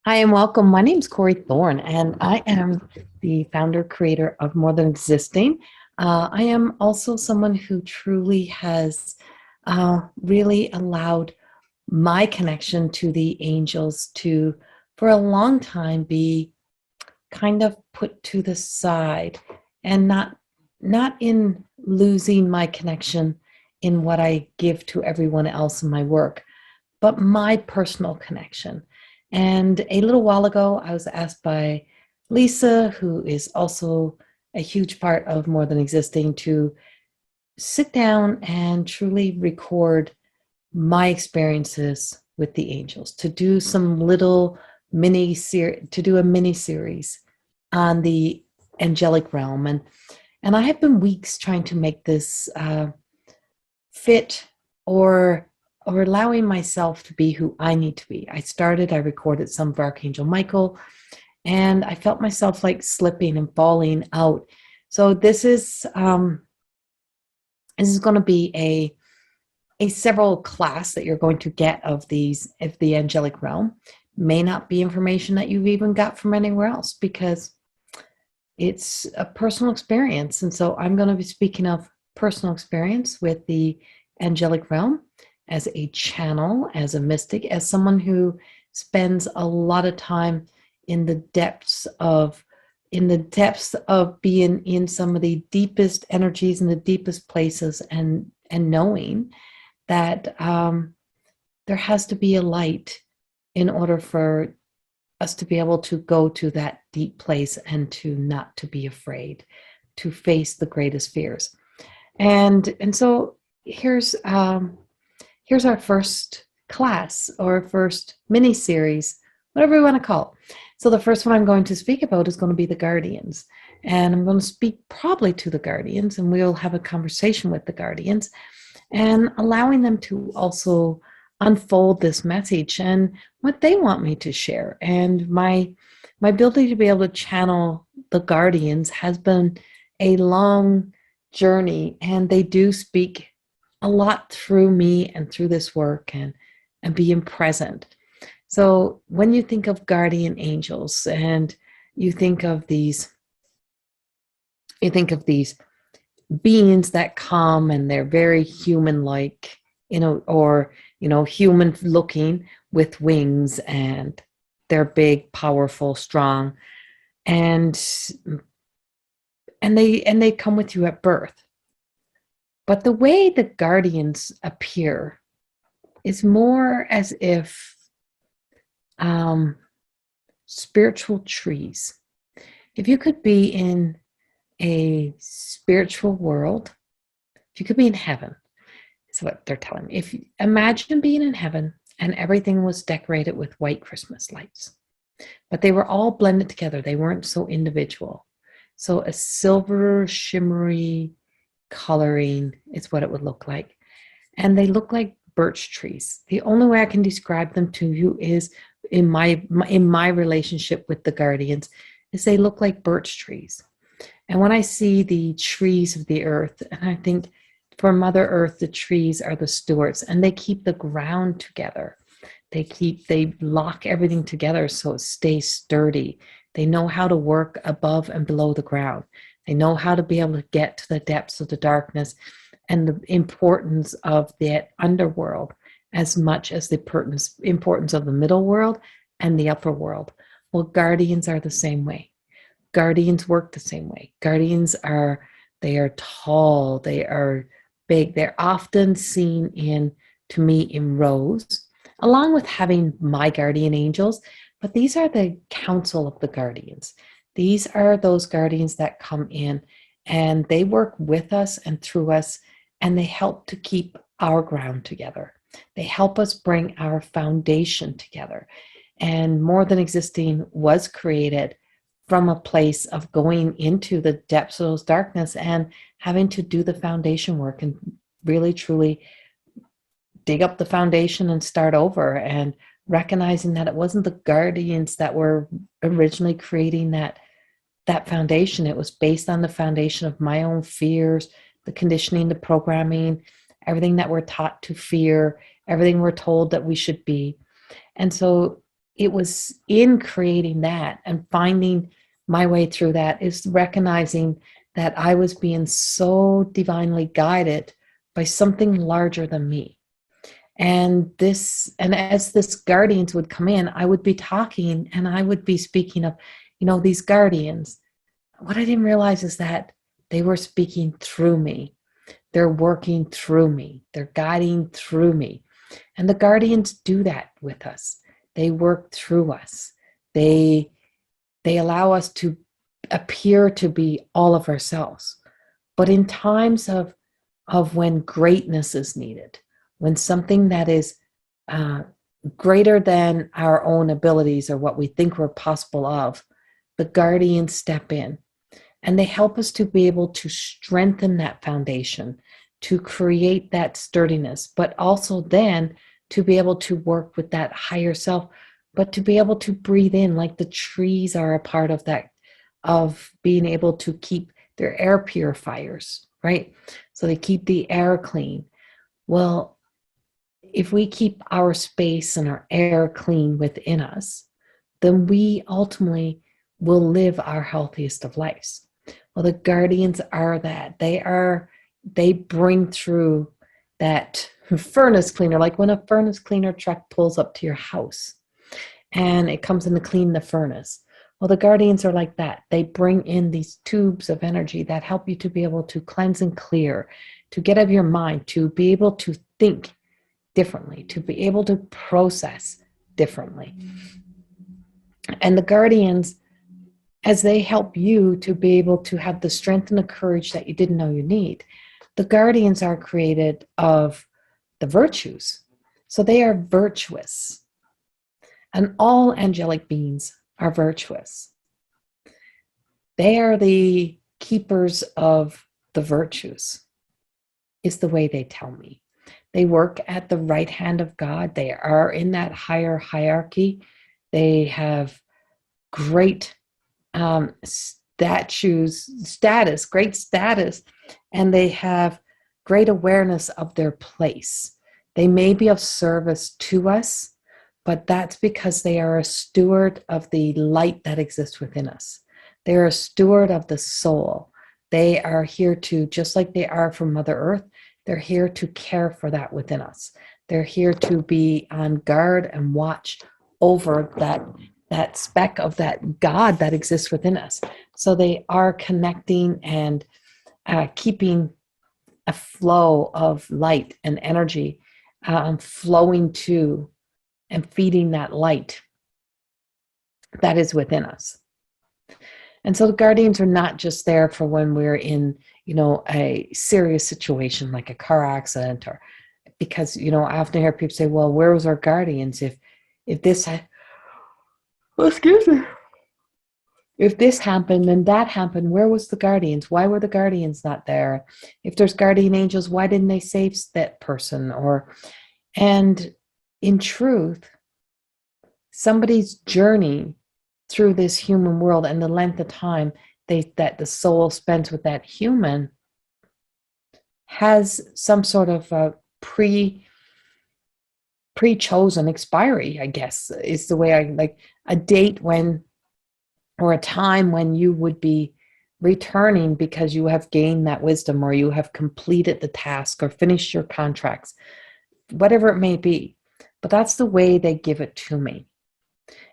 Hi and welcome. My name is Corrie Thorne, and I am the founder creator of More Than Existing. I am also someone who truly has really allowed my connection to the angels to, for a long time, be kind of put to the side, and not in losing my connection in what I give to everyone else in my work, but my personal connection. And a little while ago, I was asked by Lisa, who is also a huge part of More Than Existing, to sit down and truly record my experiences with the angels, to do some little to do a mini series on the angelic realm. And I have been weeks trying to make this fit, or allowing myself to be who I need to be. I recorded some of Archangel Michael, and I felt myself like slipping and falling out. So this is going to be a several class that you're going to get of the angelic realm. May not be information that you've even got from anywhere else, because it's a personal experience. And so I'm going to be speaking of personal experience with the angelic realm as a channel, as a mystic, as someone who spends a lot of time in the depths of being in some of the deepest energies and the deepest places, and knowing that there has to be a light in order for us to be able to go to that deep place, and to not to be afraid to face the greatest fears. And so here's our first class, or first mini series, whatever you want to call it. So the first one I'm going to speak about is going to be the guardians, and I'm going to speak probably to the guardians, and we'll have a conversation with the guardians, and allowing them to also unfold this message and what they want me to share. And my ability to be able to channel the guardians has been a long journey, and they do speak a lot through me and through this work, and being present. So when you think of guardian angels, and you think of these you think of these beings that come, and they're very human like, or human looking, with wings, and they're big, powerful, strong, and they come with you at birth. But the way the guardians appear is more as if spiritual trees. If you could be in a spiritual world, if you could be in heaven, is what they're telling me. If you imagine being in heaven, and everything was decorated with white Christmas lights, but they were all blended together. They weren't so individual. So a silver shimmery coloring is what it would look like. And they look like birch trees. The only way I can describe them to you is in my relationship with the guardians, is they look like birch trees. And when I see the trees of the earth, and I think, for Mother Earth, the trees are the stewards, and they keep the ground together. They lock everything together so it stays sturdy. They know how to work above and below the ground. They know how to be able to get to the depths of the darkness, and the importance of that underworld, as much as the importance of the middle world and the upper world. Well, guardians are the same way. Guardians work the same way. They are tall, they are big. They're often seen to me, in rows, along with having my guardian angels. But these are the council of the guardians. These are those guardians that come in, and they work with us and through us, and they help to keep our ground together. They help us bring our foundation together. And More Than Existing was created from a place of going into the depths of those darkness, and having to do the foundation work, and really truly dig up the foundation and start over, and recognizing that it wasn't the guardians that were originally creating that foundation. It was based on the foundation of my own fears, the conditioning, the programming, everything that we're taught to fear, everything we're told that we should be. And so it was in creating that and finding my way through that is recognizing that I was being so divinely guided by something larger than me. And as this guardians would come in, I would be talking and I would be speaking of, these guardians. What I didn't realize is that they were speaking through me. They're working through me. They're guiding through me. And the guardians do that with us. They work through us. They allow us to appear to be all of ourselves. But in times of when greatness is needed, when something that is greater than our own abilities or what we think we're possible of, the guardians step in and they help us to be able to strengthen that foundation, to create that sturdiness, but also then to be able to work with that higher self, but to be able to breathe in, like the trees are a part of that, of being able to keep their air purifiers, right? So they keep the air clean. Well, if we keep our space and our air clean within us, then we ultimately will live our healthiest of lives. Well, the guardians are that. They bring through that furnace cleaner, like when a furnace cleaner truck pulls up to your house and it comes in to clean the furnace. Well, the guardians are like that. They bring in these tubes of energy that help you to be able to cleanse and clear, to get out of your mind, to be able to think differently, to be able to process differently. And the guardians, as they help you to be able to have the strength and the courage that you didn't know you need, the guardians are created of the virtues. So they are virtuous. And all angelic beings are virtuous. They are the keepers of the virtues, is the way they tell me. They work at the right hand of God. They are in that higher hierarchy. They have great great status, and they have great awareness of their place. They may be of service to us, but that's because they are a steward of the light that exists within us. They're a steward of the soul. They are here to, just like they are for Mother Earth, they're here to care for that within us. They're here to be on guard and watch over that speck of that God that exists within us. So they are connecting and keeping a flow of light and energy flowing to and feeding that light that is within us. And so the guardians are not just there for when we're in, a serious situation like a car accident, or because, I often hear people say, well, where was our guardians if this had, excuse me, if this happened and that happened, where was the guardians? Why were the guardians not there? If there's guardian angels, why didn't they save that person? And in truth, somebody's journey through this human world and the length of time that the soul spends with that human has some sort of a pre-chosen expiry, I guess, is the way I like, a date when, or a time when you would be returning because you have gained that wisdom, or you have completed the task or finished your contracts, whatever it may be. But that's the way they give it to me.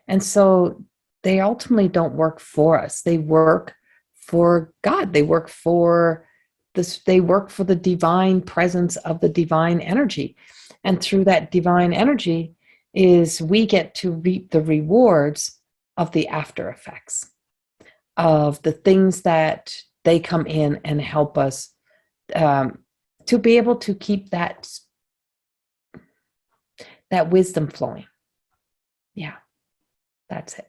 And so they ultimately don't work for us. They work for God. They work for this. They work for the divine presence of the divine energy. And through that divine energy is we get to reap the rewards of the after effects of the things that they come in and help us to be able to keep that wisdom flowing. Yeah, that's it.